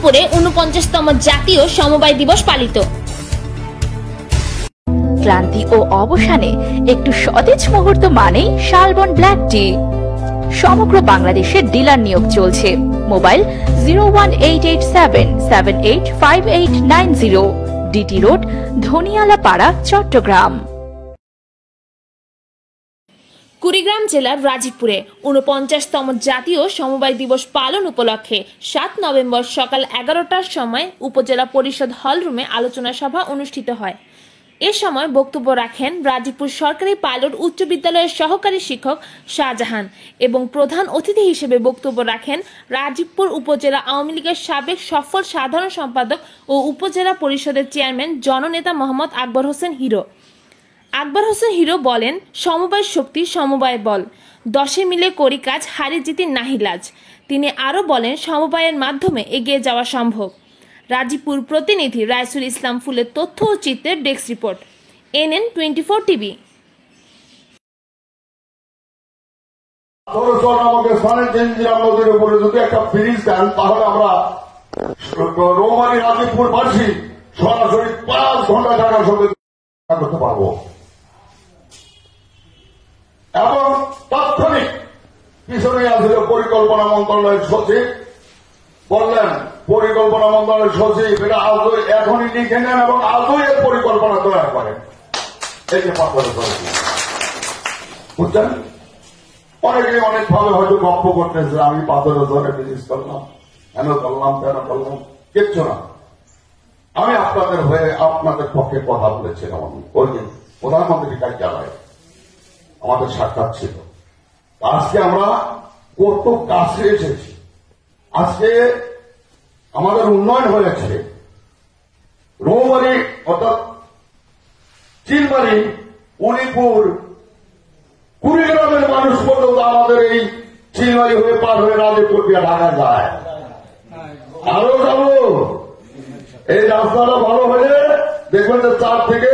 রাজীবপুরে ৪৯তম জাতীয় সমবায় দিবস পালিত। ক্লান্তি ও অবসানে একটু সতেজ মুহূর্ত মানেই শালবন ব্ল্যাক টি। সমগ্র বাংলাদেশে ডিলার নিয়োগ চলছে। Mobile 01887785890, DT road, Dhaniyalapara, Chattogram. Kurigram জেলার রাজীবপুরে ৪৯তম জাতীয় সমবায় দিবস পালন উপলক্ষে ৭ নভেম্বর সকাল ১১টার সময় উপজেলা পরিষদ হল রুমে আলোচনা সভা অনুষ্ঠিত হয়। এ সময় বক্তব্য রাখেন রাজীবপুর সরকারি পাইলট উচ্চ বিদ্যালয়ের সহকারী শিক্ষক শাহজাহান এবং প্রধান অতিথি হিসেবে বক্তব্য রাখেন রাজীবপুর উপজেলা আওয়ামী লীগের সাবেক সফল সাধারণ সম্পাদক ও উপজেলা পরিষদের চেয়ারম্যান জননেতা মোহাম্মদ আকবর হোসেন হিরো। আকবর হোসেন হিরো বলেন, সমবায় শক্তি, সমবায় বল, ১০ মিলে করি কাজ, হারি জিতি নাহি লাজ। তিনি আরও বলেন, সমবায়ের মাধ্যমে এগিয়ে যাওয়া সম্ভব। রাজীবপুর প্রতিনিধি রাইসুল ইসলাম ফুলের তথ্য ও চিত্রের ডেস্ক রিপোর্ট, NN 24 টিভি। সরাসরি 5 ঘন্টা ঢাকার সঙ্গে করতে পারবো এবং তাৎক্ষণিক পিছনে আসলে পরিকল্পনা মন্ত্রণালয়ের সচিব বললেন, পরিকল্পনা মন্ত্রণালয়ের সচিব এটা আজই এখনই লিখে নেন এবং আজই এর পরিকল্পনা তৈরি করেন। এই যে বুঝছেন, অনেকেই অনেকভাবে হয়তো গপ্প করতেছে, আমি 15 জনে বিজিস করলাম, কেন করলাম, কেন করলাম, কিচ্ছু না। আমি আপনাদের হয়ে আপনাদের পক্ষে কথা বলেছিলাম। ওই দিন প্রধানমন্ত্রী কার্যালয়ে আমাদের সাক্ষাৎ ছিল। আজকে আমরা কত কাছে এসেছি। আজকে আমাদের উন্নয়ন হয়েছে। রৌমারি অর্থাৎ চিলমারি, উলিপুর, কুড়িগ্রামের মানুষ পর্যন্ত আমাদের এই চিলমারি হয়ে পার হয়ে রাজীবপুর দিয়ে ঢাকা যায়। আরো যাবো। এই রাস্তাটা ভালো হলে দেখবেন যে 4 থেকে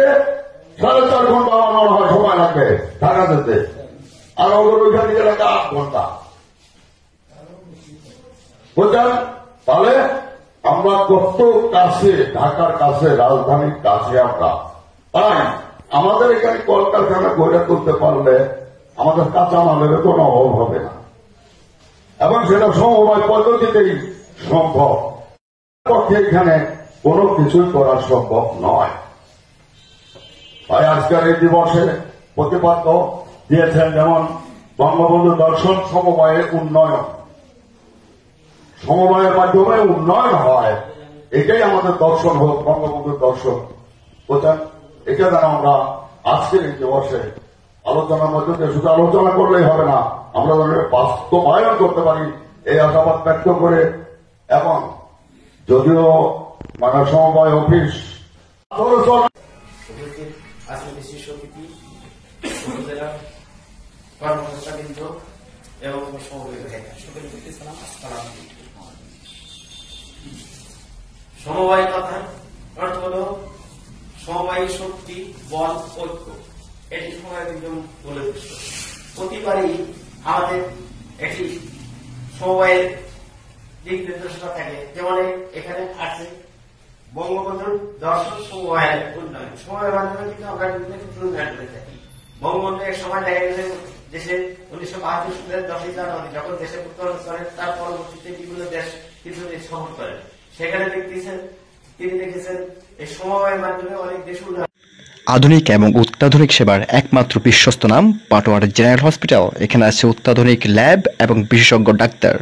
4.5 ঘন্টা আমার মনে হয় সময় লাগবে ঢাকা যেতে, আর ওদের ওইখান থেকে লাগে 8 ঘন্টা। বুঝছেন? তাহলে আমরা কত কাছে, ঢাকার কাছে, রাজধানীর কাছে আমরা। তাই আমাদের এখানে কলকারখানা গড়ে তুলতে পারলে আমাদের কাঁচামালের কোনো অভাব হবে না এবং সেটা সমবায় পদ্ধতিতেই সম্ভব। পক্ষে এখানে কোনো কিছুই করা সম্ভব নয়। তাই আজকের এই দিবসে প্রতিপাদ্য দিয়েছেন, যেমন বঙ্গবন্ধু দর্শন সমবায়ের উন্নয়ন, সমবায়ের মাধ্যমে উন্নয়ন হয়, এটাই আমাদের দর্শন হোক, বঙ্গবন্ধুর দর্শন। বুঝছেন? এটা যেন আমরা আজকের এই দিবসে আলোচনার মধ্যে দিয়ে শুধু আলোচনা করলেই হবে না, আমরা যেন বাস্তবায়ন করতে পারি এই আশাবাদ ব্যক্ত করে। এবং যদিও মানে সমবায় অফিস কর্মকর্তাবৃন্দ এবং সমবায় কথা অর্থ হল সমবায় শক্তি, বল, ঐক্য। এটি সমবায় একদম বলে দিচ্ছে। প্রতিবারই আমাদের একটি সমবায়ের দিক নির্দেশনা থাকে। যেমন এখানে আছে বঙ্গবন্ধুর দর্শন সমবায়ের উন্নয়ন। সমবায়ের মাধ্যমে কিন্তু আমরা বিভিন্ন ক্ষেত্রে উন্নয়ন করে থাকি। বঙ্গবন্ধু এক সময় দেখা গেছে দেশে 1972 সালের 10ই জানুয়ারি যখন দেশে উত্তরণ করেন, তার পরবর্তীতে বিভিন্ন দেশ কিছু সফর করেন। সেখানে তিনি দেখেছেন এই সমবায়ের মাধ্যমে অনেক দেশ উন্নয়ন। আধুনিক এবং অত্যাধুনিক সেবার একমাত্র বিশ্বস্ত নাম পাটোয়ার জেনারেল হসপিটাল। এখানে আছে অত্যাধুনিক ল্যাব এবং বিশেষজ্ঞ ডাক্তার।